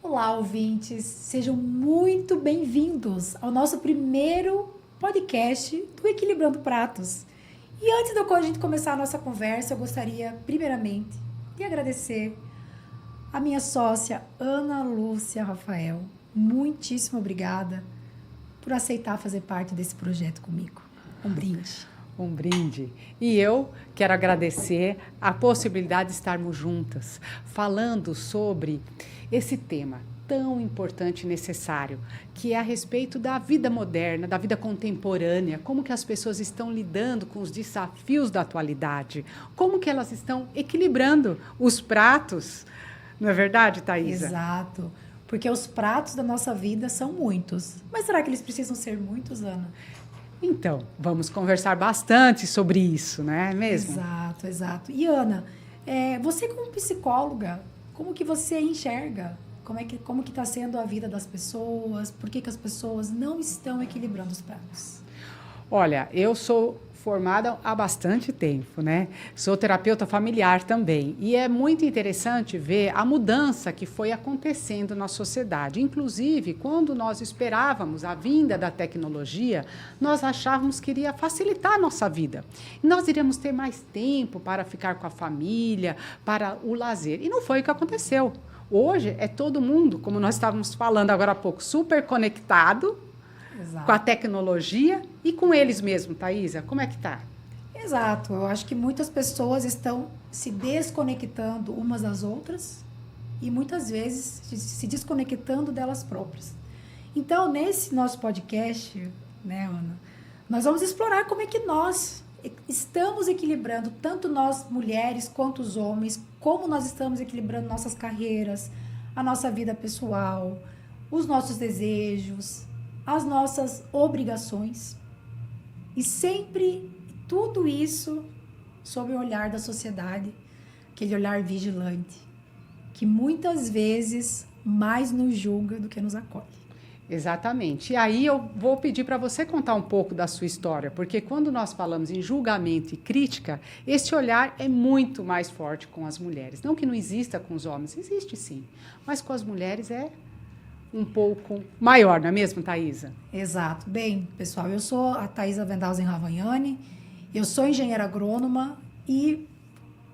Olá, ouvintes! Sejam muito bem-vindos ao nosso primeiro podcast do Equilibrando Pratos. E antes da gente começar a nossa conversa, eu gostaria, primeiramente, de agradecer a minha sócia, Ana Lúcia Rafael. Muitíssimo obrigada por aceitar fazer parte desse projeto comigo. Um brinde. Um brinde. E eu quero agradecer a possibilidade de estarmos juntas, falando sobre esse tema tão importante e necessário, que é a respeito da vida moderna, da vida contemporânea, como que as pessoas estão lidando com os desafios da atualidade, como que elas estão equilibrando os pratos. Não é verdade, Thaisa? Exato. Porque os pratos da nossa vida são muitos. Mas será que eles precisam ser muitos, Ana? Então, vamos conversar bastante sobre isso, não é mesmo? Exato, exato. E Ana, você como psicóloga, como que você enxerga? Como que está sendo a vida das pessoas? Por que as pessoas não estão equilibrando os pratos? Olha, eu sou formada há bastante tempo, né? Sou terapeuta familiar também. E é muito interessante ver a mudança que foi acontecendo na sociedade. Inclusive, quando nós esperávamos a vinda da tecnologia, nós achávamos que iria facilitar a nossa vida. Nós iríamos ter mais tempo para ficar com a família, para o lazer. E não foi o que aconteceu. Hoje é todo mundo, como nós estávamos falando agora há pouco, super conectado. Exato. Com a tecnologia e com eles mesmos, Thaisa. Como é que tá? Exato. Eu acho que muitas pessoas estão se desconectando umas das outras e muitas vezes se desconectando delas próprias. Então, nesse nosso podcast, né, Ana, nós vamos explorar como é que nós estamos equilibrando, tanto nós mulheres quanto os homens, como nós estamos equilibrando nossas carreiras, a nossa vida pessoal, os nossos desejos, as nossas obrigações, e sempre tudo isso sob o olhar da sociedade, aquele olhar vigilante, que muitas vezes mais nos julga do que nos acolhe. Exatamente. E aí eu vou pedir para você contar um pouco da sua história, porque quando nós falamos em julgamento e crítica, esse olhar é muito mais forte com as mulheres. Não que não exista com os homens, existe sim, mas com as mulheres é um pouco maior, não é mesmo, Thaisa? Exato. Bem, pessoal, eu sou a Thaisa Wendhausen Ravagnani, eu sou engenheira agrônoma e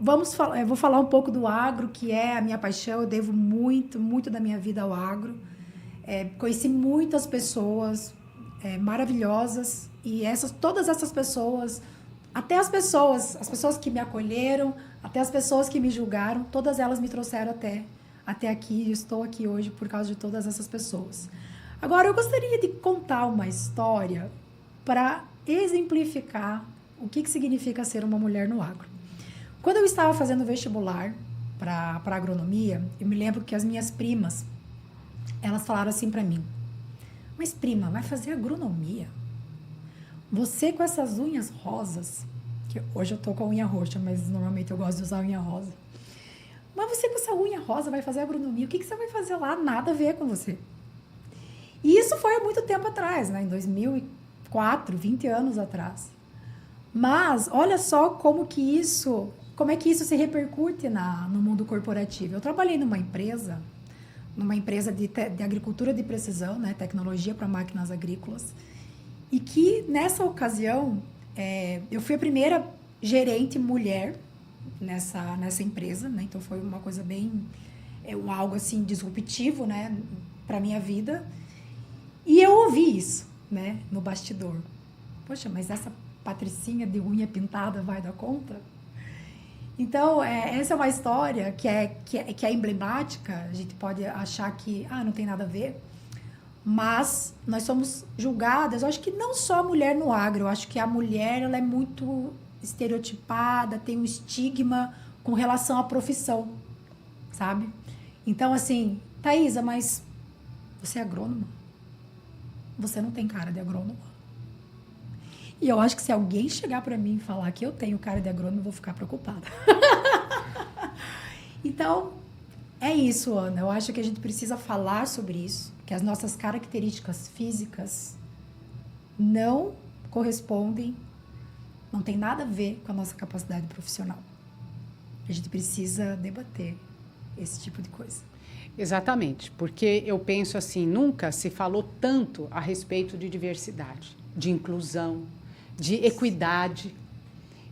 eu vou falar um pouco do agro, que é a minha paixão. Eu devo muito da minha vida ao agro. Conheci muitas pessoas maravilhosas e todas essas pessoas, até as pessoas que me acolheram, até as pessoas que me julgaram, todas elas me trouxeram até aqui, e estou aqui hoje por causa de todas essas pessoas. Agora, eu gostaria de contar uma história para exemplificar o que significa ser uma mulher no agro. Quando eu estava fazendo vestibular para agronomia, eu me lembro que as minhas primas, elas falaram assim para mim: mas prima, vai fazer agronomia? Você com essas unhas rosas, que hoje eu tô com a unha roxa, mas normalmente eu gosto de usar a unha rosa. Mas você com essa unha rosa vai fazer agronomia, o que você vai fazer lá? Nada a ver com você. E isso foi há muito tempo atrás, né? Em 2004, 20 anos atrás. Mas olha só como é que isso se repercute no mundo corporativo. Eu trabalhei numa empresa de agricultura de precisão, né? Tecnologia para máquinas agrícolas, e que nessa ocasião eu fui a primeira gerente mulher nessa empresa, né? Então foi uma coisa bem algo assim disruptivo, né, para minha vida. E eu ouvi isso, né, no bastidor. Poxa, mas essa patricinha de unha pintada vai dar conta? Então, essa é uma história que é emblemática. A gente pode achar que não tem nada a ver, mas nós somos julgadas. Eu acho que não só a mulher no agro, eu acho que a mulher ela é muito estereotipada, tem um estigma com relação à profissão, sabe? Então, assim, Thaisa, mas você é agrônoma? Você não tem cara de agrônoma. E eu acho que se alguém chegar para mim e falar que eu tenho cara de agrônoma, eu vou ficar preocupada. Então, é isso, Ana. Eu acho que a gente precisa falar sobre isso, que as nossas características físicas não correspondem, não tem nada a ver com a nossa capacidade profissional. A gente precisa debater esse tipo de coisa. Exatamente, porque eu penso assim, nunca se falou tanto a respeito de diversidade, de inclusão, de equidade.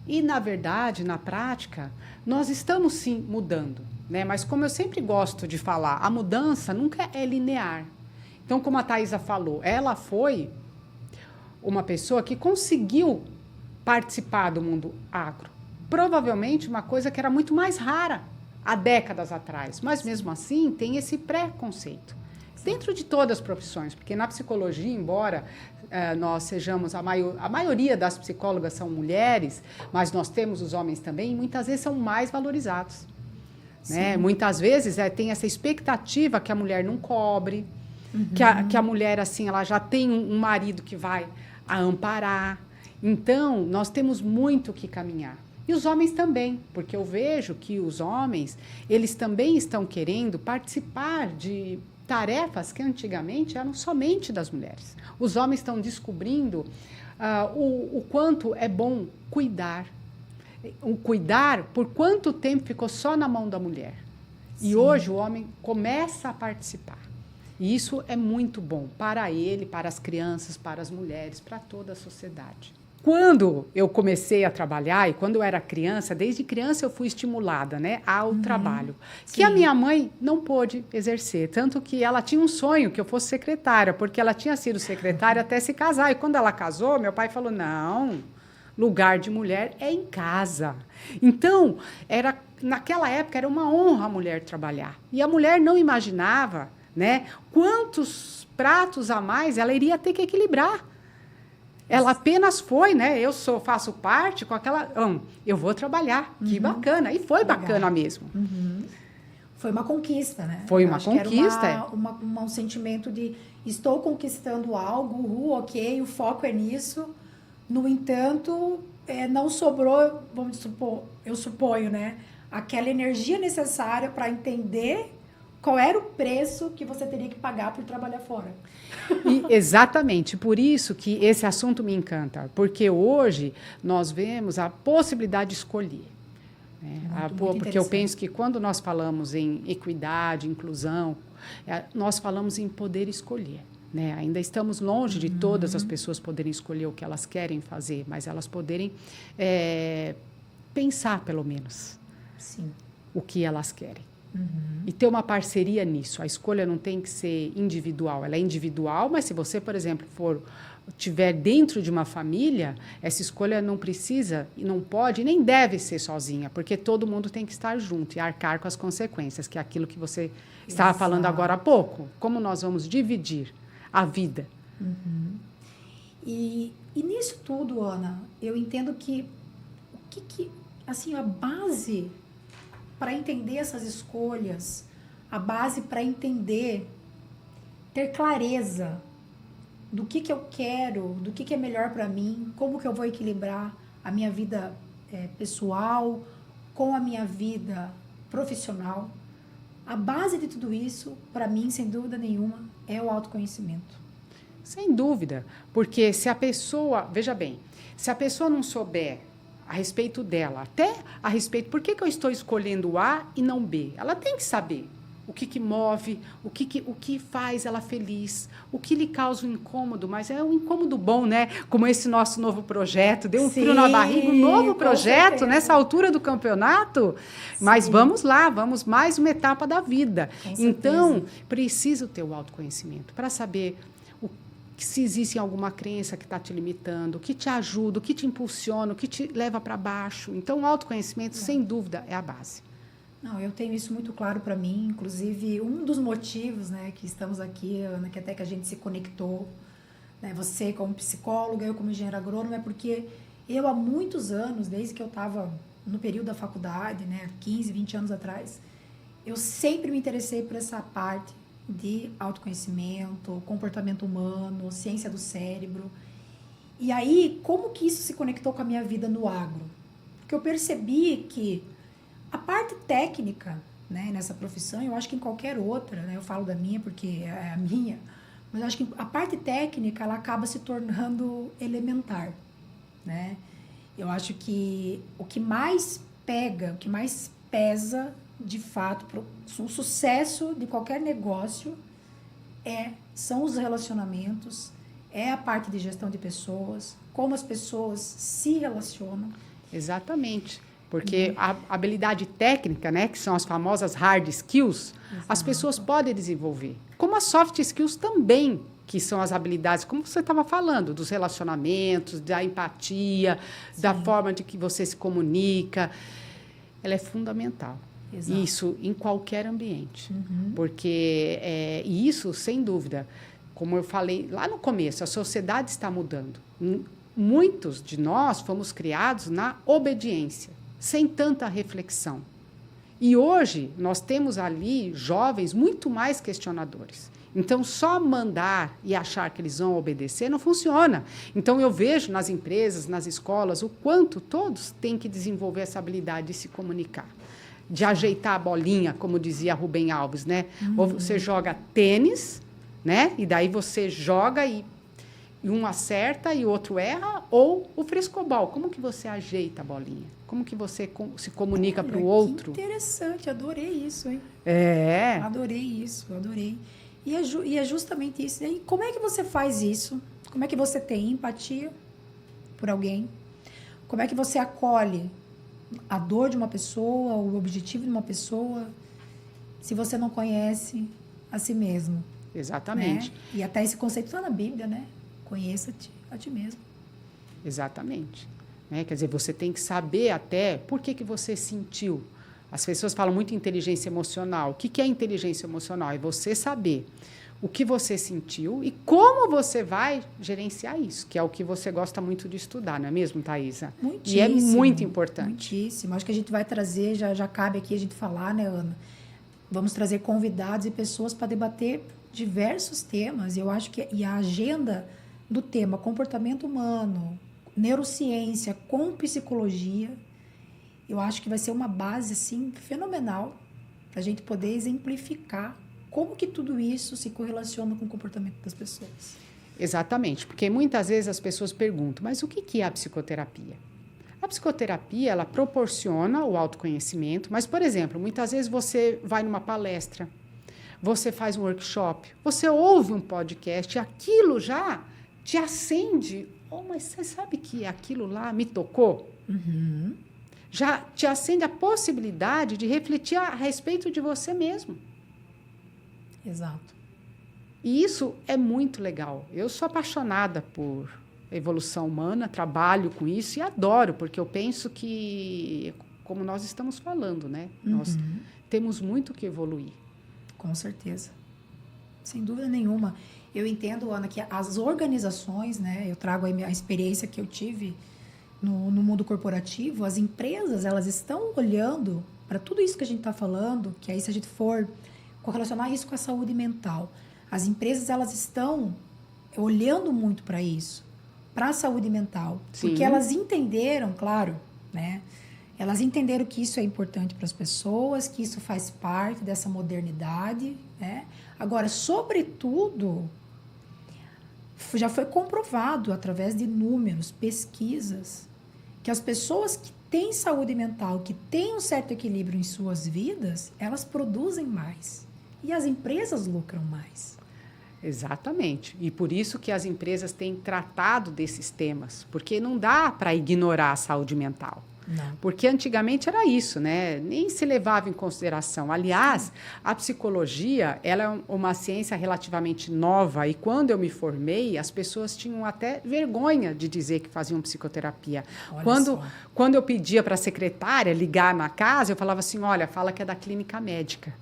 E, na verdade, na prática, nós estamos sim mudando, né? Mas como eu sempre gosto de falar, a mudança nunca é linear. Então, como a Thaisa falou, ela foi uma pessoa que conseguiu participar do mundo agro. Provavelmente uma coisa que era muito mais rara há décadas atrás, mas mesmo assim tem esse preconceito. Dentro de todas as profissões, porque na psicologia, embora nós sejamos, a maioria das psicólogas são mulheres, mas nós temos os homens também, e muitas vezes são mais valorizados. Né? Muitas vezes tem essa expectativa que a mulher não cobre, que a mulher assim, ela já tem um marido que vai a amparar. Então, nós temos muito que caminhar. E os homens também, porque eu vejo que os homens, eles também estão querendo participar de tarefas que antigamente eram somente das mulheres. Os homens estão descobrindo o quanto é bom cuidar. O cuidar, por quanto tempo ficou só na mão da mulher. Sim. E hoje o homem começa a participar. E isso é muito bom para ele, para as crianças, para as mulheres, para toda a sociedade. Quando eu comecei a trabalhar, e quando eu era criança, desde criança eu fui estimulada, né, ao trabalho, que a minha mãe não pôde exercer, tanto que ela tinha um sonho que eu fosse secretária, porque ela tinha sido secretária até se casar, e quando ela casou, meu pai falou, não, lugar de mulher é em casa. Então, naquela época era uma honra a mulher trabalhar, e a mulher não imaginava, né, quantos pratos a mais ela iria ter que equilibrar. Ela apenas foi, né? Faço parte com aquela... eu vou trabalhar, que bacana. E foi bacana mesmo. Foi uma conquista, né? Foi uma conquista. Era um sentimento de estou conquistando algo, ok, o foco é nisso. No entanto, não sobrou, vamos supor, eu suponho, né? Aquela energia necessária para entender qual era o preço que você teria que pagar por trabalhar fora. Exatamente, por isso que esse assunto me encanta, porque hoje nós vemos a possibilidade de escolher. Né? Porque eu penso que quando nós falamos em equidade, inclusão, nós falamos em poder escolher. Né? Ainda estamos longe de todas as pessoas poderem escolher o que elas querem fazer, mas elas poderem pensar, pelo menos, o que elas querem. E ter uma parceria nisso. A escolha não tem que ser individual. Ela é individual, mas se você, por exemplo, tiver dentro de uma família, essa escolha não precisa, não pode, nem deve ser sozinha, porque todo mundo tem que estar junto e arcar com as consequências, que é aquilo que você estava falando agora há pouco. Como nós vamos dividir a vida. E nisso tudo, Ana, eu entendo que assim, a base para entender essas escolhas, a base para entender, ter clareza do que eu quero, do que é melhor para mim, como que eu vou equilibrar a minha vida pessoal com a minha vida profissional. A base de tudo isso, para mim, sem dúvida nenhuma, é o autoconhecimento. Sem dúvida, porque se a pessoa, veja bem, se a pessoa não souber a respeito dela, até a respeito, por que eu estou escolhendo A e não B? Ela tem que saber o que move, o que faz ela feliz, o que lhe causa um incômodo, mas é um incômodo bom, né? Como esse nosso novo projeto, deu um frio na barriga, um novo projeto nessa altura do campeonato, mas vamos lá, vamos mais uma etapa da vida. Então, preciso ter o autoconhecimento para saber se existe alguma crença que está te limitando, o que te ajuda, o que te impulsiona, o que te leva para baixo. Então, o autoconhecimento, sem dúvida, é a base. Não, eu tenho isso muito claro para mim. Inclusive, um dos motivos, né, que estamos aqui, Ana, que até que a gente se conectou, né, você como psicóloga, eu como engenheira agrônoma, é porque eu há muitos anos, desde que eu estava no período da faculdade, né, 15, 20 anos atrás, eu sempre me interessei por essa parte de autoconhecimento, comportamento humano, ciência do cérebro. E aí, como que isso se conectou com a minha vida no agro? Porque eu percebi que a parte técnica, né, nessa profissão, eu acho que em qualquer outra, né, eu falo da minha porque é a minha, mas eu acho que a parte técnica ela acaba se tornando elementar, né? Eu acho que o que mais pega, o que mais pesa de fato, o sucesso de qualquer negócio são os relacionamentos, é a parte de gestão de pessoas, como as pessoas se relacionam. Exatamente. Porque a habilidade técnica, né, que são as famosas hard skills, as pessoas podem desenvolver. Como as soft skills também, que são as habilidades, como você estava falando, dos relacionamentos, da empatia, da forma de que você se comunica. Ela é fundamental. Exato. Isso em qualquer ambiente. Porque, e isso, sem dúvida, como eu falei lá no começo, a sociedade está mudando. Muitos de nós fomos criados na obediência, sem tanta reflexão. E hoje nós temos ali jovens muito mais questionadores. Então, só mandar e achar que eles vão obedecer não funciona. Então, eu vejo nas empresas, nas escolas, o quanto todos têm que desenvolver essa habilidade de se comunicar, de ajeitar a bolinha, como dizia Rubem Alves, né? Ou você joga tênis, né? E daí você joga e um acerta e o outro erra, ou o frescobol. Como que você ajeita a bolinha? Como que você se comunica para o outro? Que interessante, adorei isso, hein? Adorei isso, adorei. E é justamente isso. E como é que você faz isso? Como é que você tem empatia por alguém? Como é que você acolhe a dor de uma pessoa, o objetivo de uma pessoa, se você não conhece a si mesmo? Exatamente. Né? E até esse conceito está na Bíblia, né? Conheça-te a ti mesmo. Exatamente. Né? Quer dizer, você tem que saber até por que você sentiu. As pessoas falam muito em inteligência emocional. O que é inteligência emocional? É você saber o que você sentiu e como você vai gerenciar isso, que é o que você gosta muito de estudar, não é mesmo, Thaisa? Muitíssimo. E é muito importante. Muitíssimo. Acho que a gente vai trazer, já cabe aqui a gente falar, né, Ana? Vamos trazer convidados e pessoas para debater diversos temas. Eu acho que a agenda do tema comportamento humano, neurociência com psicologia, eu acho que vai ser uma base assim fenomenal para a gente poder exemplificar como que tudo isso se correlaciona com o comportamento das pessoas. Exatamente, porque muitas vezes as pessoas perguntam, mas o que é a psicoterapia? A psicoterapia, ela proporciona o autoconhecimento, mas, por exemplo, muitas vezes você vai numa palestra, você faz um workshop, você ouve um podcast, e aquilo já te acende. Oh, mas você sabe que aquilo lá me tocou? Já te acende a possibilidade de refletir a respeito de você mesmo. Exato. E isso é muito legal. Eu sou apaixonada por evolução humana, trabalho com isso e adoro, porque eu penso que, como nós estamos falando, né? Nós temos muito que evoluir. Com certeza. Sem dúvida nenhuma. Eu entendo, Ana, que as organizações, né? Eu trago aí a experiência que eu tive no mundo corporativo. As empresas, elas estão olhando para tudo isso que a gente está falando, que aí se a gente for correlacionar isso com a saúde mental, as empresas, elas estão olhando muito para isso, para a saúde mental. Sim. Porque elas entenderam, claro, né? Elas entenderam que isso é importante para as pessoas, que isso faz parte dessa modernidade, né? Agora, sobretudo, já foi comprovado através de números, pesquisas, que as pessoas que têm saúde mental, que têm um certo equilíbrio em suas vidas, elas produzem mais. E as empresas lucram mais. Exatamente. E por isso que as empresas têm tratado desses temas, porque não dá para ignorar a saúde mental. Não. Porque antigamente era isso, né? Nem se levava em consideração. Aliás, a psicologia, ela é uma ciência relativamente nova, e quando eu me formei, as pessoas tinham até vergonha de dizer que faziam psicoterapia. Quando eu pedia para a secretária ligar na casa, eu falava assim, olha, fala que é da clínica médica.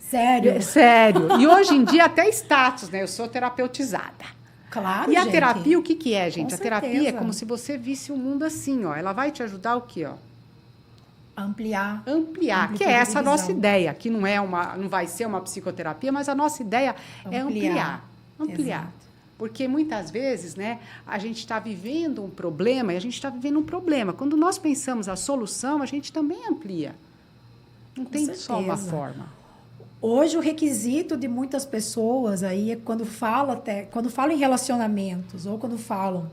Sério? Sério. E hoje em dia até status, né? Eu sou terapeutizada. Claro, e a terapia, o que é, gente? Com a terapia certeza. é como se você visse o mundo assim, ó. Ela vai te ajudar o quê, ó? Ampliar, que é essa a nossa ideia, que não vai ser uma psicoterapia, mas a nossa ideia é ampliar. Exato. Porque muitas vezes, né, a gente está vivendo um problema e a gente está vivendo um problema. Quando nós pensamos a solução, a gente também amplia. Não tem só uma forma. Hoje, o requisito de muitas pessoas aí é quando falam em relacionamentos ou quando falam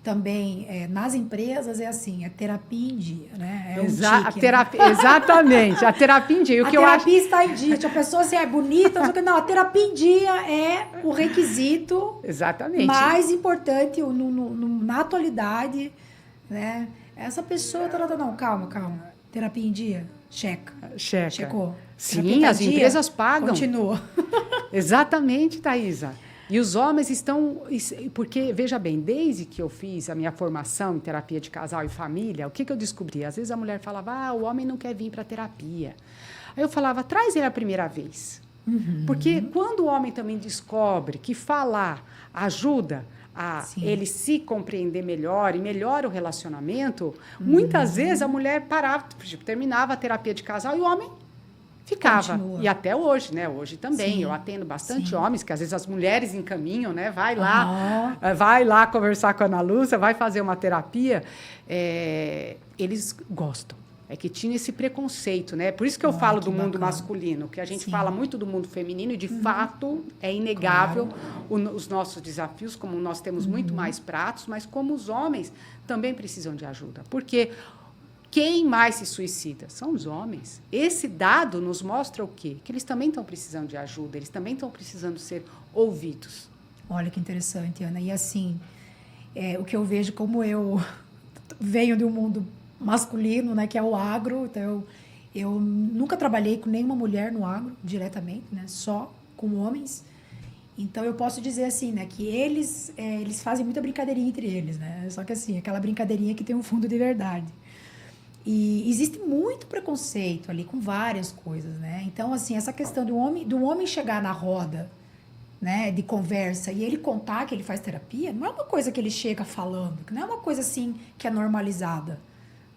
também nas empresas é assim, é terapia em dia, né? É Exatamente, a terapia em dia. A terapia está em dia. A pessoa assim, é bonita, não, a terapia em dia é o requisito mais importante na atualidade, né? Essa pessoa não, calma. Terapia em dia, checa. Checou. Sim, as empresas pagam. Continua. Exatamente, Thaisa. E os homens estão... Porque, veja bem, desde que eu fiz a minha formação em terapia de casal e família, o que eu descobri? Às vezes a mulher falava, o homem não quer vir para a terapia. Aí eu falava, traz ele a primeira vez. Porque quando o homem também descobre que falar ajuda a ele se compreender melhor e melhora o relacionamento, muitas vezes a mulher parava, terminava a terapia de casal e o homem ficava. Continua. E até hoje, né? Hoje também. Eu atendo bastante homens, que às vezes as mulheres encaminham, né? Vai lá conversar com a Ana Lúcia, vai fazer uma terapia. Eles gostam. É que tinha esse preconceito, né? Por isso que eu falo do mundo masculino, que a gente fala muito do mundo feminino e, de fato, é inegável os nossos desafios, como nós temos muito mais pratos, mas como os homens também precisam de ajuda. Porque quem mais se suicida? São os homens. Esse dado nos mostra o quê? Que eles também estão precisando de ajuda, eles também estão precisando ser ouvidos. Olha que interessante, Ana. E assim, o que eu vejo, como eu venho de um mundo masculino, né, que é o agro, então eu nunca trabalhei com nenhuma mulher no agro, diretamente, né, só com homens. Então, eu posso dizer assim, né, que eles fazem muita brincadeirinha entre eles, né, só que assim, aquela brincadeirinha que tem um fundo de verdade. E existe muito preconceito ali com várias coisas, né? Então, assim, essa questão do homem chegar na roda, né, de conversa e ele contar que ele faz terapia, não é uma coisa que ele chega falando, não é uma coisa assim que é normalizada,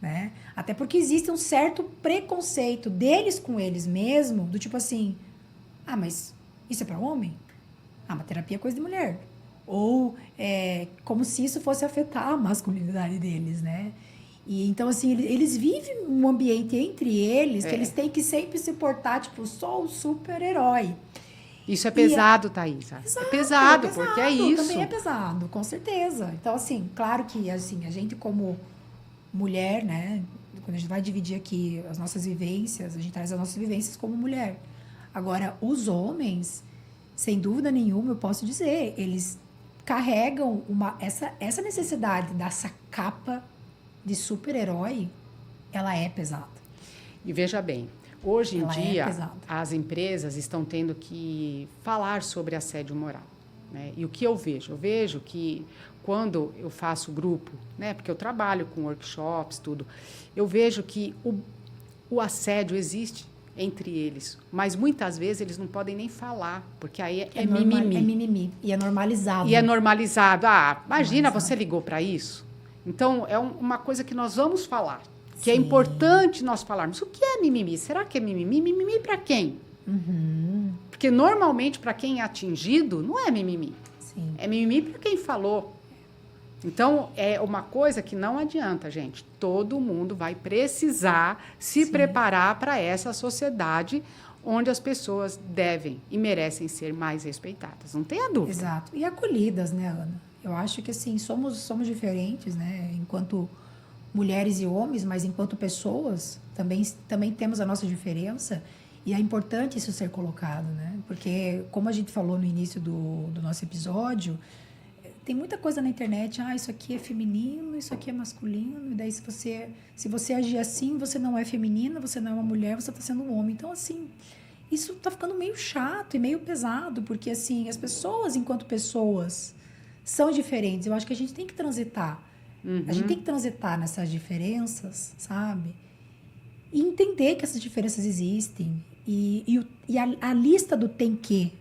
né? Até porque existe um certo preconceito deles com eles mesmo, do tipo assim, mas isso é para homem? Mas terapia é coisa de mulher. Ou como se isso fosse afetar a masculinidade deles, né? E, então, assim, eles vivem um ambiente entre eles que eles têm que sempre se portar, tipo, só o super-herói. Isso é pesado, Thaisa. É pesado, porque é isso. Também é pesado, com certeza. Então, assim, claro que assim, a gente como mulher, né? Quando a gente vai dividir aqui as nossas vivências, a gente traz as nossas vivências como mulher. Agora, os homens, sem dúvida nenhuma, eu posso dizer, eles carregam essa necessidade dessa capa de super-herói, ela é pesada. E veja bem, hoje em dia, as empresas estão tendo que falar sobre assédio moral, né? E o que eu vejo? Eu vejo que quando eu faço grupo, né, porque eu trabalho com workshops, tudo, eu vejo que o assédio existe entre eles, mas muitas vezes eles não podem nem falar, porque aí é mimimi. É mimimi, e é normalizado. E é normalizado. Imagina, você ligou para isso? Então, é uma coisa que nós vamos falar, que é importante nós falarmos. O que é mimimi? Será que é mimimi? Mimimi para quem? Porque, normalmente, para quem é atingido, não é mimimi. Sim. É mimimi para quem falou. Então, é uma coisa que não adianta, gente. Todo mundo vai precisar se preparar para essa sociedade onde as pessoas devem e merecem ser mais respeitadas. Não tenha dúvida. Exato. E acolhidas, né, Ana? Eu acho que, assim, somos diferentes, né? Enquanto mulheres e homens, mas enquanto pessoas, também temos a nossa diferença. E é importante isso ser colocado, né? Porque, como a gente falou no início do nosso episódio, tem muita coisa na internet, isso aqui é feminino, isso aqui é masculino, e daí se você agir assim, você não é feminina, você não é uma mulher, você está sendo um homem. Então, assim, isso está ficando meio chato e meio pesado, porque, assim, as pessoas, enquanto pessoas, são diferentes. Eu acho que a gente tem que transitar. A gente tem que transitar nessas diferenças, sabe? E entender que essas diferenças existem. E a lista do tem que,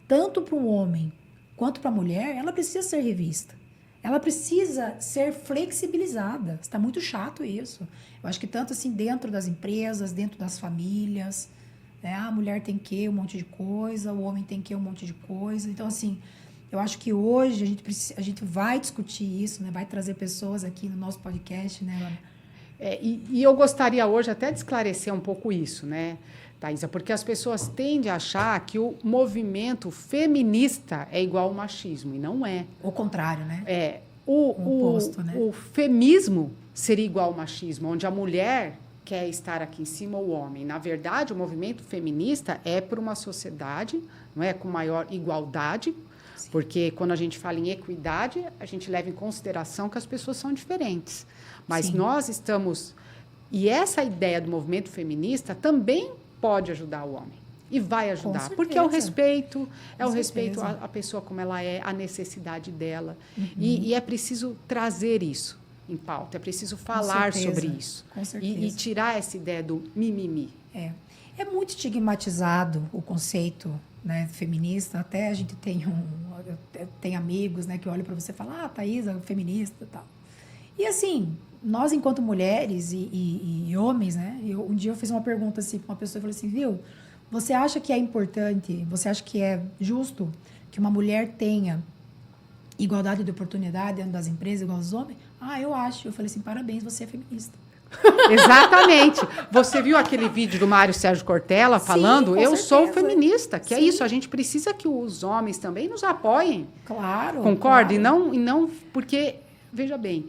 tanto para o homem quanto para a mulher, ela precisa ser revista. Ela precisa ser flexibilizada. Está muito chato isso. Eu acho que tanto assim dentro das empresas, dentro das famílias, né? A mulher tem que um monte de coisa, o homem tem que um monte de coisa. Então, assim, eu acho que hoje a gente vai discutir isso, né? Vai trazer pessoas aqui no nosso podcast, né, Ana? E eu gostaria hoje até de esclarecer um pouco isso, né, Thaisa? Porque as pessoas tendem a achar que o movimento feminista é igual ao machismo, e não é. O contrário, né? oposto, né? O feminismo seria igual ao machismo, onde a mulher quer estar aqui em cima ou o homem. Na verdade, o movimento feminista é por uma sociedade, não é, com maior igualdade, sim, porque quando a gente fala em equidade, a gente leva em consideração que as pessoas são diferentes. Mas sim, nós estamos... E essa ideia do movimento feminista também pode ajudar o homem. E vai ajudar, porque é o respeito, à pessoa como ela é, a necessidade dela. Uhum. E é preciso trazer isso em pauta, é preciso falar sobre isso. Com certeza. E tirar essa ideia do mimimi. É muito estigmatizado o conceito, né, feminista. Até a gente tem amigos, né, que olham para você e falam, Thaís é feminista e tal. E assim, nós enquanto mulheres e homens, né, um dia eu fiz uma pergunta assim para uma pessoa e falei assim, viu, você acha que é importante, você acha que é justo que uma mulher tenha igualdade de oportunidade dentro das empresas igual aos homens? Eu acho. Eu falei assim, parabéns, você é feminista. Exatamente. Você viu aquele vídeo do Mário Sérgio Cortella falando? Sim, eu sou feminista, que sim, é isso. A gente precisa que os homens também nos apoiem. Claro. Concorda? Claro. E não porque, veja bem,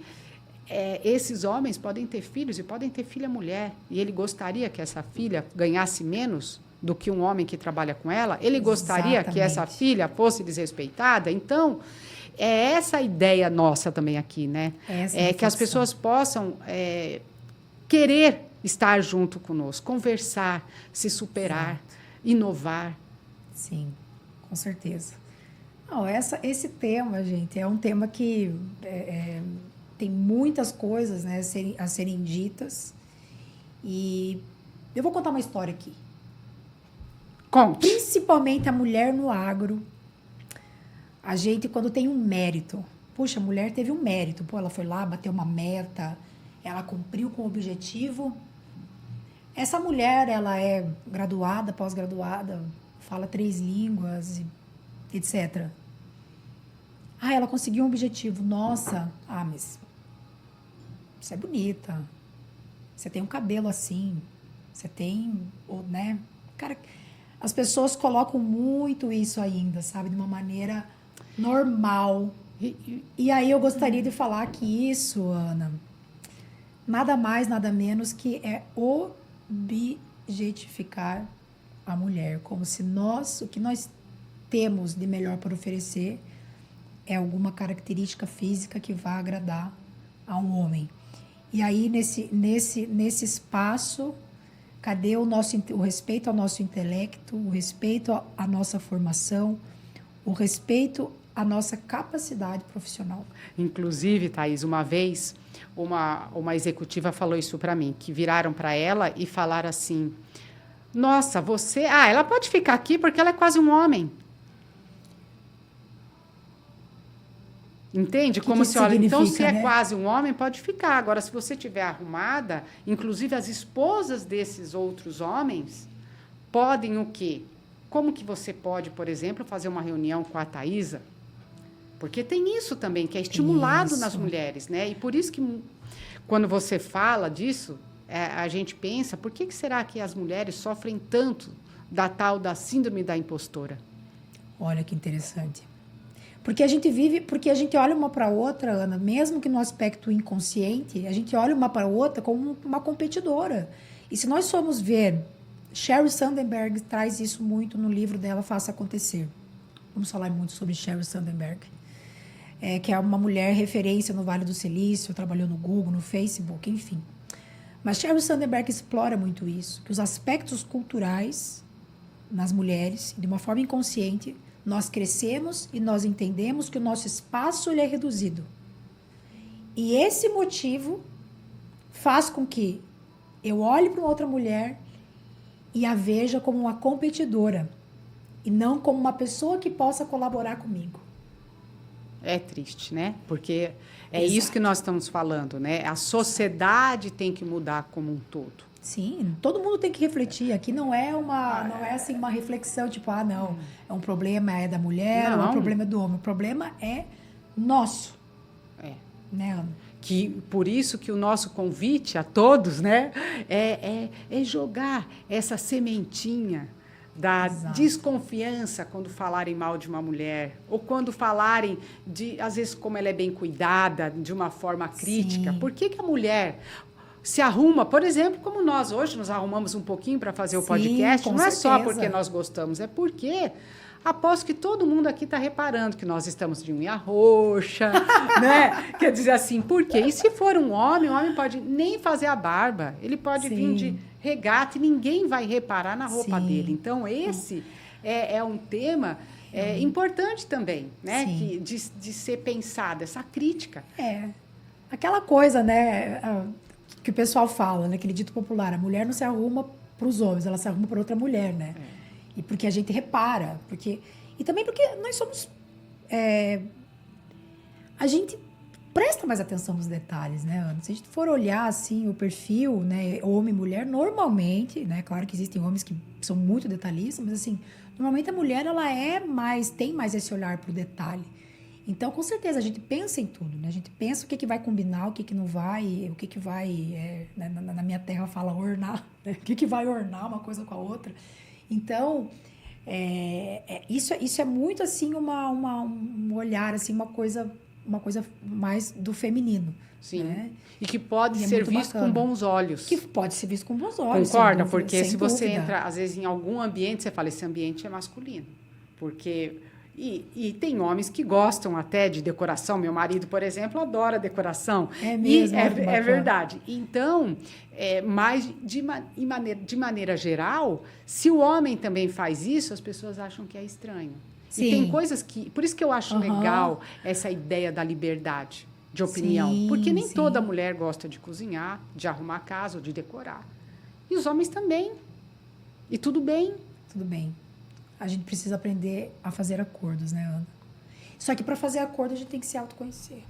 esses homens podem ter filhos e podem ter filha mulher. E ele gostaria que essa filha ganhasse menos do que um homem que trabalha com ela. Ele gostaria Exatamente. Que essa filha fosse desrespeitada. Então, é essa a ideia nossa também aqui, né? Que as pessoas possam querer estar junto conosco, conversar, se superar, Exato. Inovar. Sim, com certeza. Não, esse tema, gente, é um tema que tem muitas coisas, né, a serem ditas. E eu vou contar uma história aqui. Conte. Principalmente a mulher no agro. A gente, quando tem um mérito... Puxa, a mulher teve um mérito. Ela foi lá, bateu uma meta, ela cumpriu com o objetivo. Essa mulher, ela é graduada, pós-graduada, fala 3 línguas, etc. Ela conseguiu um objetivo. Nossa, mas você é bonita. Você tem um cabelo assim. Você tem, né? Cara, as pessoas colocam muito isso ainda, sabe? De uma maneira normal. E aí eu gostaria de falar que isso, Ana, nada mais, nada menos que é objetificar a mulher. Como se o que nós temos de melhor para oferecer é alguma característica física que vá agradar a um homem. E aí, nesse espaço, cadê o respeito ao nosso intelecto, o respeito à nossa formação, o respeito à nossa capacidade profissional? Inclusive, Thaís, uma vez, uma executiva falou isso para mim, que viraram para ela e falaram assim, nossa, você... ela pode ficar aqui porque ela é quase um homem. Entende? Como se, olha, então se é quase um homem, pode ficar. Agora, se você estiver arrumada, inclusive as esposas desses outros homens podem o quê? Como que você pode, por exemplo, fazer uma reunião com a Thaísa? Porque tem isso também, que é estimulado nas mulheres, né? E por isso que, quando você fala disso, a gente pensa, por que será que as mulheres sofrem tanto da síndrome da impostora? Olha que interessante. Porque a gente olha uma para a outra, Ana, mesmo que no aspecto inconsciente, a gente olha uma para a outra como uma competidora. E se nós formos ver, Sheryl Sandberg traz isso muito no livro dela, Faça Acontecer. Vamos falar muito sobre Sheryl Sandberg, que é uma mulher referência no Vale do Silício, trabalhou no Google, no Facebook, enfim. Mas Sheryl Sandberg explora muito isso, que os aspectos culturais nas mulheres, de uma forma inconsciente, nós crescemos e nós entendemos que o nosso espaço ele é reduzido. E esse motivo faz com que eu olhe para uma outra mulher e a veja como uma competidora e não como uma pessoa que possa colaborar comigo. É triste, né? Porque é Exato. Isso que nós estamos falando, né? A sociedade tem que mudar como um todo. Sim, todo mundo tem que refletir. Aqui não é assim uma reflexão tipo, não, é um problema é da mulher, não. Ou é um problema do homem. O problema é nosso. Né, Ana? Por isso que o nosso convite a todos, né, é jogar essa sementinha da Exato. desconfiança quando falarem mal de uma mulher, ou quando falarem de, às vezes, como ela é bem cuidada, de uma forma crítica. Sim. Por que que a mulher se arruma, por exemplo, como nós hoje nos arrumamos um pouquinho para fazer o Sim, podcast? com Não é só certeza. porque nós gostamos, é porque aposto que todo mundo aqui está reparando que nós estamos de unha roxa, né? Quer dizer assim, por quê? E se for um homem, o homem pode nem fazer a barba, ele pode Sim. vir de regata e ninguém vai reparar na roupa Sim. dele. Então, esse é um tema importante também, né? Sim. Que, de ser pensado, essa crítica. Aquela coisa, né, que o pessoal fala, né, aquele dito popular, a mulher não se arruma para os homens, ela se arruma para outra mulher, né? E porque a gente repara, e também porque nós somos, a gente presta mais atenção nos detalhes, né, Ana? Se a gente for olhar, assim, o perfil, né, homem e mulher, normalmente, né, claro que existem homens que são muito detalhistas, mas, assim, normalmente a mulher, ela tem mais esse olhar pro detalhe. Então, com certeza, a gente pensa em tudo, né? A gente pensa o que vai combinar, o que não vai, o que vai, na minha terra fala ornar, né? O que vai ornar uma coisa com a outra. Então, isso é muito, assim, um olhar, assim, uma coisa mais do feminino. Sim. Né? E que pode E é ser muito visto bacana. com bons olhos. Que pode ser visto com bons olhos. Concorda? Sem dúvida, Porque sem se você dúvida. entra, às vezes, em algum ambiente, você fala, esse ambiente é masculino. Porque... E tem homens que gostam até de decoração. Meu marido, por exemplo, adora decoração. É mesmo. É verdade. Então, mas de maneira geral, se o homem também faz isso, as pessoas acham que é estranho. Sim. E tem coisas que... Por isso que eu acho legal essa ideia da liberdade de opinião. Sim, porque nem sim. toda mulher gosta de cozinhar, de arrumar a casa ou de decorar. E os homens também. E tudo bem. Tudo bem. A gente precisa aprender a fazer acordos, né, Ana? Só que para fazer acordo a gente tem que se autoconhecer.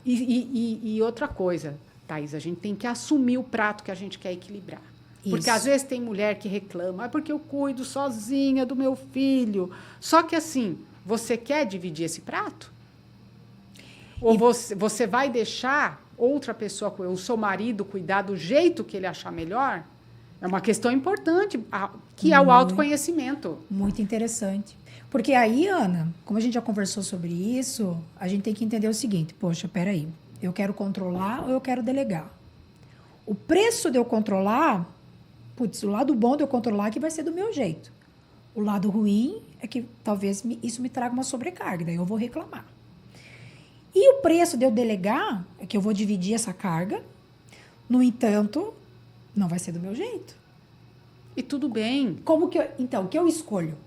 E outra coisa, Thaís, a gente tem que assumir o prato que a gente quer equilibrar. Porque Isso. às vezes tem mulher que reclama, porque eu cuido sozinha do meu filho. Só que assim, você quer dividir esse prato? Ou você vai deixar outra pessoa, o seu marido, cuidar do jeito que ele achar melhor? É uma questão importante, que é o autoconhecimento. Muito interessante. Porque aí, Ana, como a gente já conversou sobre isso, a gente tem que entender o seguinte: poxa, peraí, eu quero controlar ou eu quero delegar? O preço de eu controlar, o lado bom de eu controlar é que vai ser do meu jeito. O lado ruim é que talvez isso me traga uma sobrecarga, daí eu vou reclamar. E o preço de eu delegar é que eu vou dividir essa carga, no entanto, não vai ser do meu jeito. E tudo bem. Então, o que eu escolho?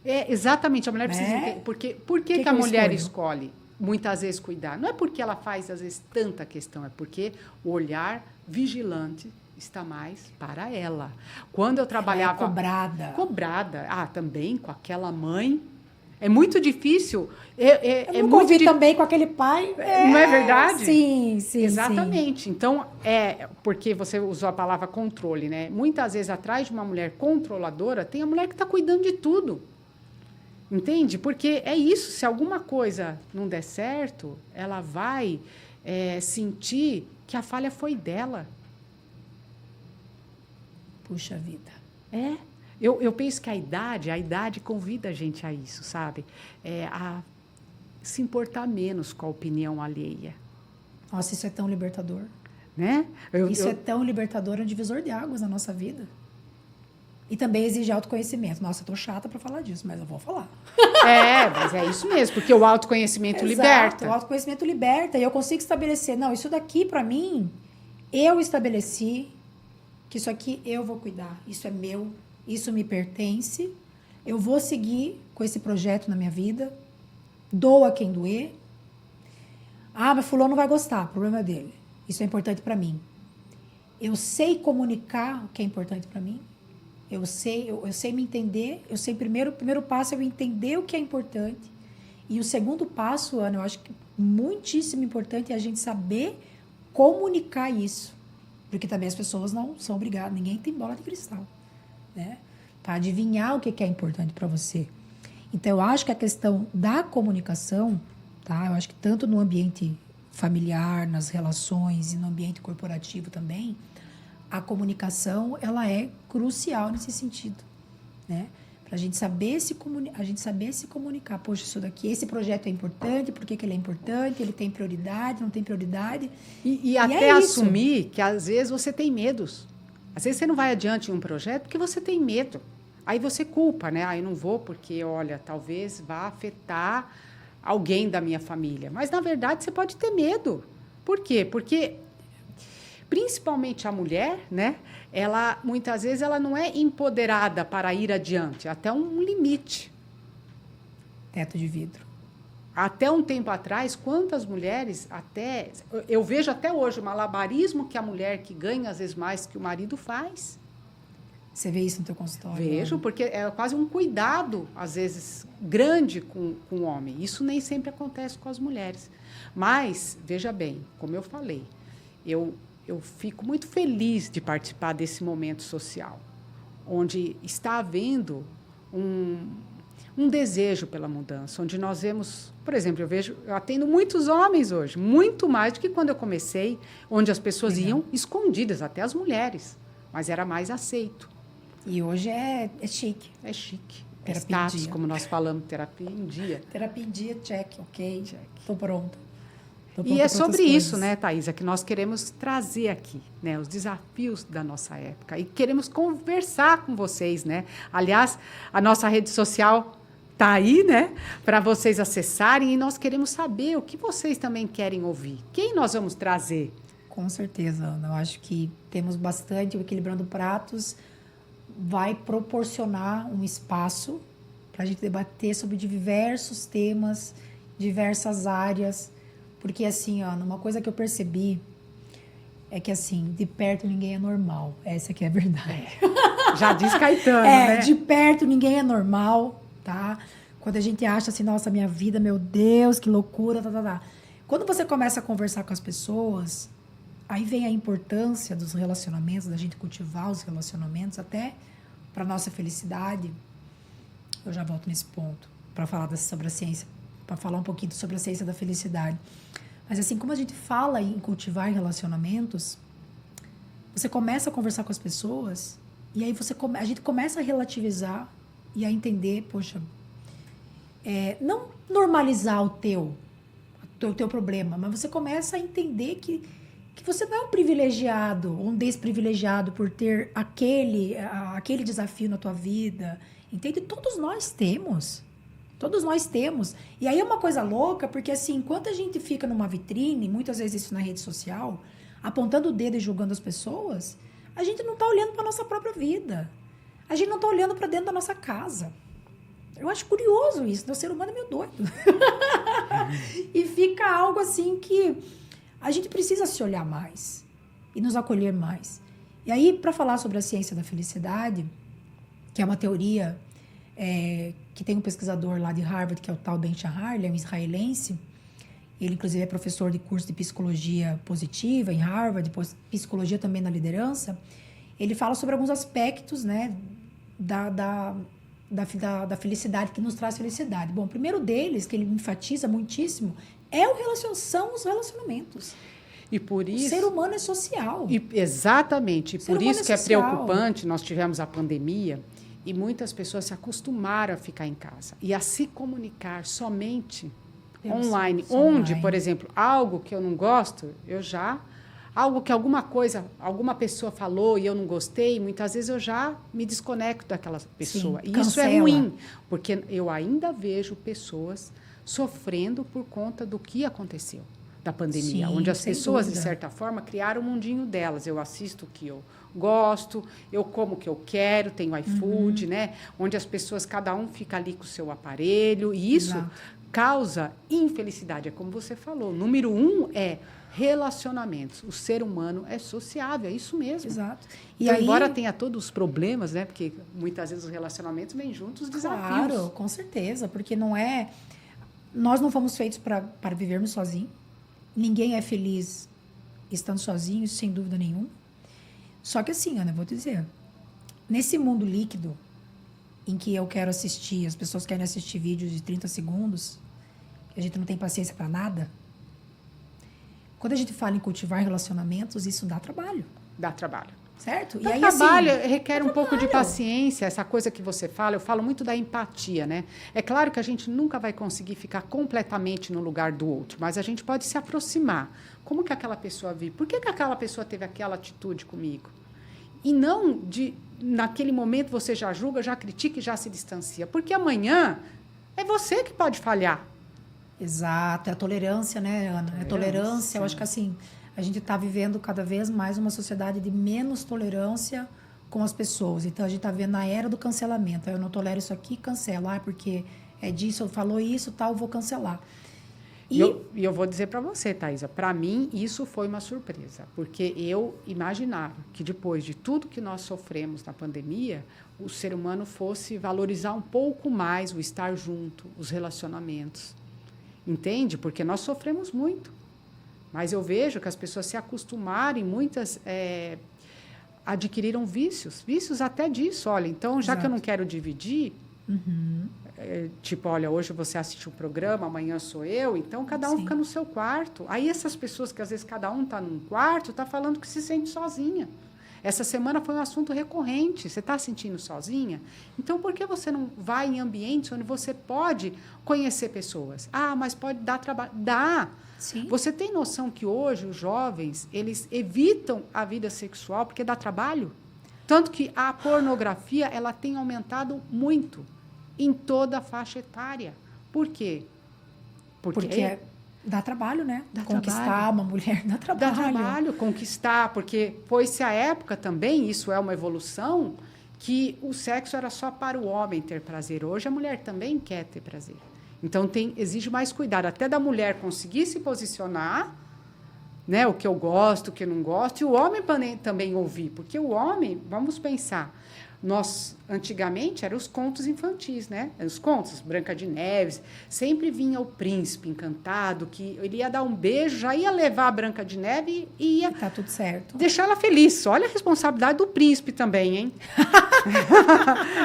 Exatamente, a mulher precisa entender. Por que a mulher escolhe muitas vezes cuidar? Não é porque ela faz, às vezes, tanta questão, é porque o olhar vigilante está mais para ela. Quando eu trabalhava... Ela é cobrada. Cobrada. Também com aquela mãe. É muito difícil. Eu nunca ouvi também com aquele pai. Não é verdade? Sim. Exatamente. Sim. Então, porque você usou a palavra controle, né? Muitas vezes, atrás de uma mulher controladora, tem a mulher que está cuidando de tudo. Entende? Porque é isso. Se alguma coisa não der certo, ela vai sentir que a falha foi dela. Puxa vida. Eu penso que a idade convida a gente a isso, sabe? A se importar menos com a opinião alheia. Nossa, isso é tão libertador. Né? Isso é tão libertador, é um divisor de águas na nossa vida. E também exige autoconhecimento. Nossa, eu tô chata para falar disso, mas eu vou falar. Mas é isso mesmo, porque o autoconhecimento liberta. O autoconhecimento liberta e eu consigo estabelecer, não, isso daqui para mim, eu estabeleci que isso aqui eu vou cuidar, isso é meu, isso me pertence, eu vou seguir com esse projeto na minha vida, doa quem doer. Mas fulano não vai gostar, problema dele. Isso é importante para mim. Eu sei comunicar o que é importante para mim. Eu sei me entender. Eu sei, o primeiro passo é eu entender o que é importante. E o segundo passo, Ana, eu acho que muitíssimo importante é a gente saber comunicar isso. Porque também as pessoas não são obrigadas, ninguém tem bola de cristal, né? Para adivinhar o que é importante para você. Então, eu acho que a questão da comunicação, tá? Eu acho que tanto no ambiente familiar, nas relações e no ambiente corporativo também, a comunicação, ela é crucial nesse sentido. né? Para a gente saber se comunicar. Poxa, isso daqui, esse projeto é importante, por que que ele é importante? Ele tem prioridade, não tem prioridade? E até assumir que, às vezes, você tem medos. Às vezes, você não vai adiante em um projeto porque você tem medo. Aí você culpa, né? Aí não vou porque, olha, talvez vá afetar alguém da minha família. Mas, na verdade, você pode ter medo. Por quê? Porque, principalmente a mulher, né? Ela, muitas vezes, ela não é empoderada para ir adiante, até um limite. Teto de vidro. Até um tempo atrás, quantas mulheres, até eu vejo até hoje o malabarismo que a mulher que ganha, às vezes, mais que o marido faz. Você vê isso no teu consultório? Vejo, né? porque é quase um cuidado, às vezes, grande com o homem. Isso nem sempre acontece com as mulheres. Mas, veja bem, como eu falei, eu fico muito feliz de participar desse momento social, onde está havendo um desejo pela mudança, onde nós vemos, por exemplo, eu atendo muitos homens hoje, muito mais do que quando eu comecei, onde as pessoas iam escondidas, até as mulheres, mas era mais aceito. E hoje é chique. É chique. Terapia É status, em dia. como nós falamos, terapia em dia. Terapia em dia, check, ok. Estou pronta. E é sobre isso, né, Thaisa, que nós queremos trazer aqui, né, os desafios da nossa época. E queremos conversar com vocês, né? Aliás, a nossa rede social está aí, né, para vocês acessarem. E nós queremos saber o que vocês também querem ouvir. Quem nós vamos trazer? Com certeza, Ana. Eu acho que temos bastante. O Equilibrando Pratos vai proporcionar um espaço para a gente debater sobre diversos temas, diversas áreas. Porque, assim, Ana, uma coisa que eu percebi é que, assim, de perto ninguém é normal. Essa que é a verdade. Já diz Caetano, né? De perto ninguém é normal, tá? Quando a gente acha assim, nossa, minha vida, meu Deus, que loucura, tá, tá, tá. Quando você começa a conversar com as pessoas, aí vem a importância dos relacionamentos, da gente cultivar os relacionamentos, até para nossa felicidade. Eu já volto nesse ponto, para falar sobre a ciência, para falar um pouquinho sobre a ciência da felicidade. Mas assim, como a gente fala em cultivar relacionamentos, você começa a conversar com as pessoas e aí a gente começa a relativizar e a entender, poxa, não normalizar o teu problema, mas você começa a entender que você não é um privilegiado ou um desprivilegiado por ter aquele desafio na tua vida, entende? Todos nós temos. Todos nós temos. E aí é uma coisa louca, porque assim, enquanto a gente fica numa vitrine, muitas vezes isso na rede social, apontando o dedo e julgando as pessoas, a gente não está olhando para a nossa própria vida. A gente não está olhando para dentro da nossa casa. Eu acho curioso isso, né? O ser humano é meio doido. E fica algo assim que a gente precisa se olhar mais e nos acolher mais. E aí, para falar sobre a ciência da felicidade, que é uma teoria que tem um pesquisador lá de Harvard, que é o tal Ben Shahar, ele é um israelense. Ele, inclusive, é professor de curso de psicologia positiva em Harvard, psicologia também na liderança. Ele fala sobre alguns aspectos, né, da felicidade, que nos traz felicidade. Bom, o primeiro deles, que ele enfatiza muitíssimo, são os relacionamentos. E por isso, o ser humano é social. Exatamente. E por isso que é preocupante, nós tivemos a pandemia e muitas pessoas se acostumaram a ficar em casa e a se comunicar somente online. Onde, por exemplo, algo que eu não gosto, algo que alguma pessoa falou e eu não gostei, muitas vezes eu já me desconecto daquela pessoa. Sim, e isso é ruim, porque eu ainda vejo pessoas sofrendo por conta do que aconteceu da pandemia, Sim, onde as pessoas, dúvida, de certa forma, criaram o mundinho delas. Eu assisto o que eu gosto, eu como o que eu quero, tenho iFood, né? Onde as pessoas, cada um fica ali com o seu aparelho, e isso causa infelicidade. É como você falou, número 1 é relacionamentos. O ser humano é sociável, é isso mesmo. Exato. E então, embora tenha todos os problemas, né? Porque muitas vezes os relacionamentos vêm juntos os desafios. Claro, com certeza, porque nós não fomos feitos para vivermos sozinhos. Ninguém é feliz estando sozinho, sem dúvida nenhuma. Só que assim, Ana, eu vou dizer, nesse mundo líquido, em que eu quero assistir, as pessoas querem assistir vídeos de 30 segundos, que a gente não tem paciência para nada, quando a gente fala em cultivar relacionamentos, isso dá trabalho. Dá trabalho. certo? O trabalho requer um pouco de paciência, essa coisa que você fala, eu falo muito da empatia, né? É claro que a gente nunca vai conseguir ficar completamente no lugar do outro, mas a gente pode se aproximar. Como que aquela pessoa vive? Por que aquela pessoa teve aquela atitude comigo? E não naquele momento você já julga, já critica e já se distancia. Porque amanhã é você que pode falhar. Exato, é a tolerância, né, Ana? É tolerância. Eu acho que assim, a gente está vivendo cada vez mais uma sociedade de menos tolerância com as pessoas. Então, a gente está vendo a era do cancelamento. Eu não tolero isso aqui, cancelo. Porque é disso, falou isso, tal, eu vou cancelar. E eu vou dizer para você, Thaisa, para mim isso foi uma surpresa, porque eu imaginava que depois de tudo que nós sofremos na pandemia, o ser humano fosse valorizar um pouco mais o estar junto, os relacionamentos. Entende? Porque nós sofremos muito. Mas eu vejo que as pessoas se acostumaram e muitas adquiriram vícios até disso. Olha, então, já que eu não quero dividir, tipo, olha, hoje você assiste um programa, amanhã sou eu, então cada um fica no seu quarto. Aí essas pessoas que às vezes cada um está num quarto, está falando que se sente sozinha. Essa semana foi um assunto recorrente. Você está se sentindo sozinha? Então, por que você não vai em ambientes onde você pode conhecer pessoas? Ah, mas pode dar trabalho. Dá. Sim. Você tem noção que hoje os jovens, eles evitam a vida sexual porque dá trabalho? Tanto que a pornografia, ela tem aumentado muito em toda a faixa etária. Por quê? Porque dá trabalho, né? Conquistar trabalho. Uma mulher dá trabalho. Dá trabalho, conquistar, porque foi-se a época também, isso é uma evolução, que o sexo era só para o homem ter prazer. Hoje a mulher também quer ter prazer. Então exige mais cuidado, até da mulher conseguir se posicionar, né, o que eu gosto, o que eu não gosto, e o homem também ouvir, porque o homem, vamos pensar, nós, antigamente, eram os contos infantis, né? Os contos, Branca de Neve, sempre vinha o príncipe encantado, que ele ia dar um beijo, já ia levar a Branca de Neve e ia... Tá tudo certo. Deixar ela feliz. Olha a responsabilidade do príncipe também, hein?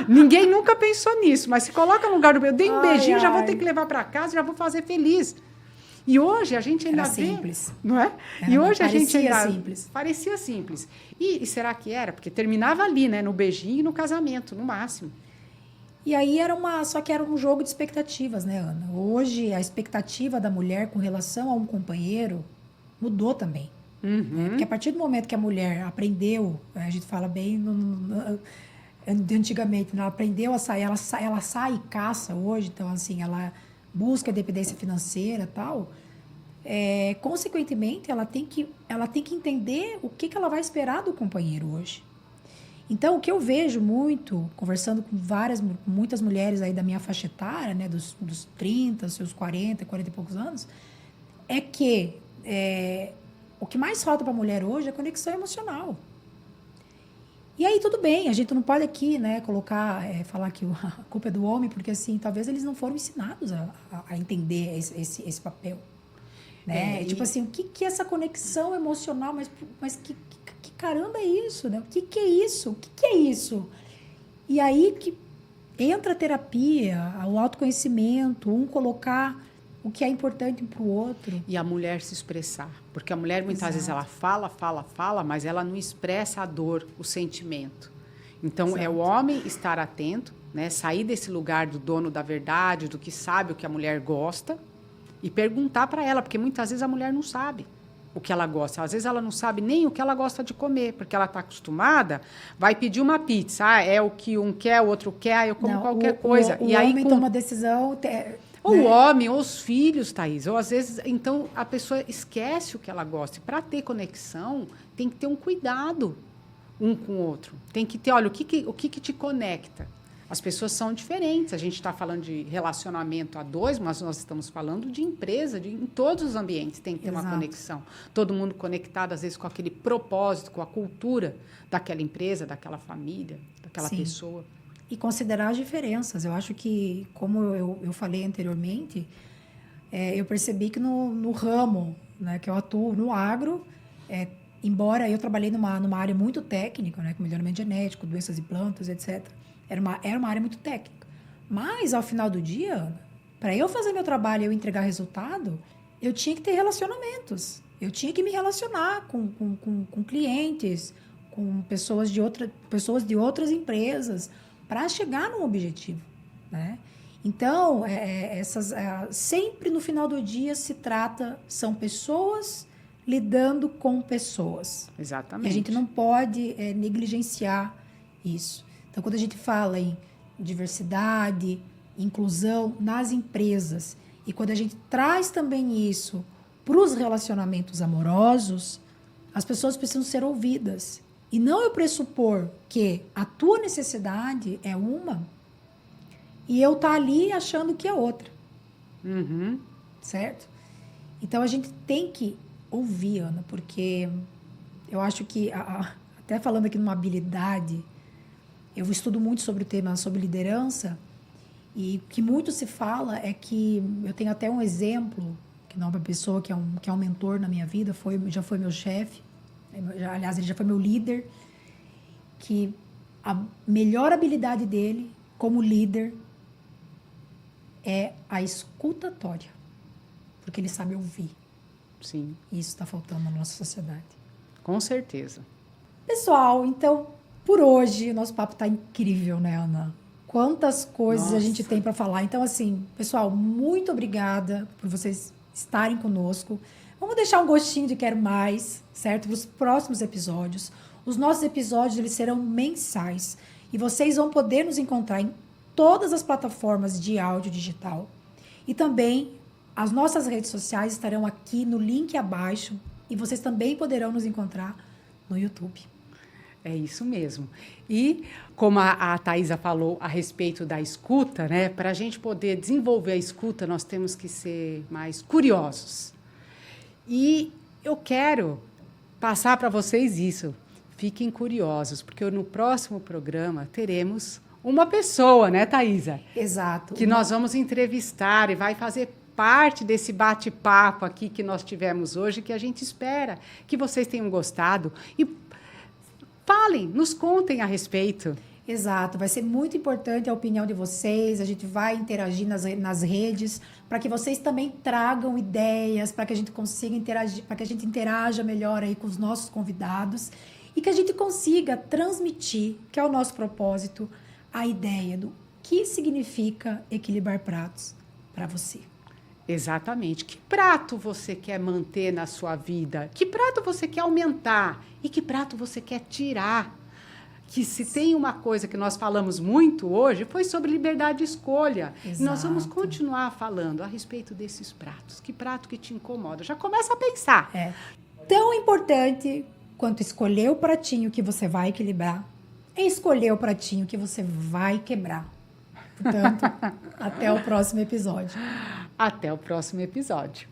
Ninguém nunca pensou nisso, mas se coloca no lugar do beijo, dei um beijinho, já vou ter que levar para casa, já vou fazer feliz. E hoje a gente ainda vê... simples. Não é? E hoje a gente ainda... simples. Parecia simples. E será que era? Porque terminava ali, né? No beijinho e no casamento, no máximo. E aí só que era um jogo de expectativas, né, Ana? Hoje, a expectativa da mulher com relação a um companheiro mudou também. Né? Porque a partir do momento que a mulher aprendeu, a gente fala bem antigamente, ela aprendeu a sair, ela sai e caça hoje, então, assim, ela busca dependência financeira e tal, consequentemente, ela tem que entender o que ela vai esperar do companheiro hoje. Então, o que eu vejo muito, conversando com muitas mulheres aí da minha faixa etária, né, dos 30, seus 40 e poucos anos, é que o que mais falta para a mulher hoje é conexão emocional. E aí, tudo bem, a gente não pode aqui, né, falar que a culpa é do homem, porque, assim, talvez eles não foram ensinados a entender esse papel. Né? Tipo assim, o que é essa conexão emocional? Mas que caramba é isso? Né? O que é isso? O que é isso? E aí que entra a terapia, o autoconhecimento, colocar o que é importante para o outro. E a mulher se expressar. Porque a mulher, muitas vezes, ela fala, mas ela não expressa a dor, o sentimento. Então, é o homem estar atento, né? Sair desse lugar do dono da verdade, do que sabe o que a mulher gosta, e perguntar para ela, porque muitas vezes a mulher não sabe o que ela gosta. Às vezes ela não sabe nem o que ela gosta de comer, porque ela está acostumada, vai pedir uma pizza. É o que um quer, o outro quer, eu como qualquer coisa. O homem toma decisão... Ou o homem, ou os filhos, Thaís. Ou às vezes, então, a pessoa esquece o que ela gosta. E para ter conexão, tem que ter um cuidado um com o outro. Tem que ter, olha, o que te conecta? As pessoas são diferentes. A gente está falando de relacionamento a dois, mas nós estamos falando de empresa, em todos os ambientes tem que ter uma conexão. Todo mundo conectado, às vezes, com aquele propósito, com a cultura daquela empresa, daquela família, daquela pessoa. E considerar as diferenças. Eu acho que, como eu falei anteriormente, eu percebi que no ramo, né, que eu atuo, no agro, embora eu trabalhei numa área muito técnica, né, com melhoramento genético, doenças de plantas, etc., era uma área muito técnica. Mas, ao final do dia, para eu fazer meu trabalho e eu entregar resultado, eu tinha que ter relacionamentos. Eu tinha que me relacionar com clientes, com pessoas de outras empresas para chegar num objetivo, né? Então, sempre no final do dia são pessoas lidando com pessoas. Exatamente. E a gente não pode negligenciar isso. Então, quando a gente fala em diversidade, inclusão nas empresas, e quando a gente traz também isso para os relacionamentos amorosos, as pessoas precisam ser ouvidas. E não eu pressupor que a tua necessidade é uma e eu tá ali achando que é outra. Uhum. Certo? Então, a gente tem que ouvir, Ana, porque eu acho que, até falando aqui numa habilidade, eu estudo muito sobre o tema, sobre liderança, e o que muito se fala é que, eu tenho até um exemplo, que não é uma pessoa que é um mentor na minha vida, já foi meu chefe, aliás, ele já foi meu líder, que a melhor habilidade dele como líder é a escutatória, porque ele sabe ouvir. Sim. E isso está faltando na nossa sociedade. Com certeza. Pessoal, então, por hoje, o nosso papo está incrível, né, Ana? Quantas coisas a gente tem para falar. Então, assim, pessoal, muito obrigada por vocês estarem conosco. Vamos deixar um gostinho de quero mais, certo? Para os próximos episódios. Os nossos episódios, eles serão mensais. E vocês vão poder nos encontrar em todas as plataformas de áudio digital. E também as nossas redes sociais estarão aqui no link abaixo e vocês também poderão nos encontrar no YouTube. É isso mesmo. E como a Thaisa falou a respeito da escuta, né? Para a gente poder desenvolver a escuta, nós temos que ser mais curiosos. E eu quero passar para vocês isso. Fiquem curiosos, porque no próximo programa teremos uma pessoa, né, Thaisa? Exato. Que nós vamos entrevistar e vai fazer parte desse bate-papo aqui que nós tivemos hoje, que a gente espera que vocês tenham gostado. E falem, nos contem a respeito. Exato, vai ser muito importante a opinião de vocês, a gente vai interagir nas redes, para que vocês também tragam ideias, para que a gente consiga interagir, para que a gente interaja melhor aí com os nossos convidados e que a gente consiga transmitir, que é o nosso propósito, a ideia do que significa equilibrar pratos para você. Exatamente. Que prato você quer manter na sua vida? Que prato você quer aumentar? E que prato você quer tirar? Que se tem uma coisa que nós falamos muito hoje, foi sobre liberdade de escolha. Exato. E nós vamos continuar falando a respeito desses pratos. Que prato que te incomoda? Já começa a pensar. É tão importante quanto escolher o pratinho que você vai equilibrar, é escolher o pratinho que você vai quebrar. Portanto, até o próximo episódio. Até o próximo episódio.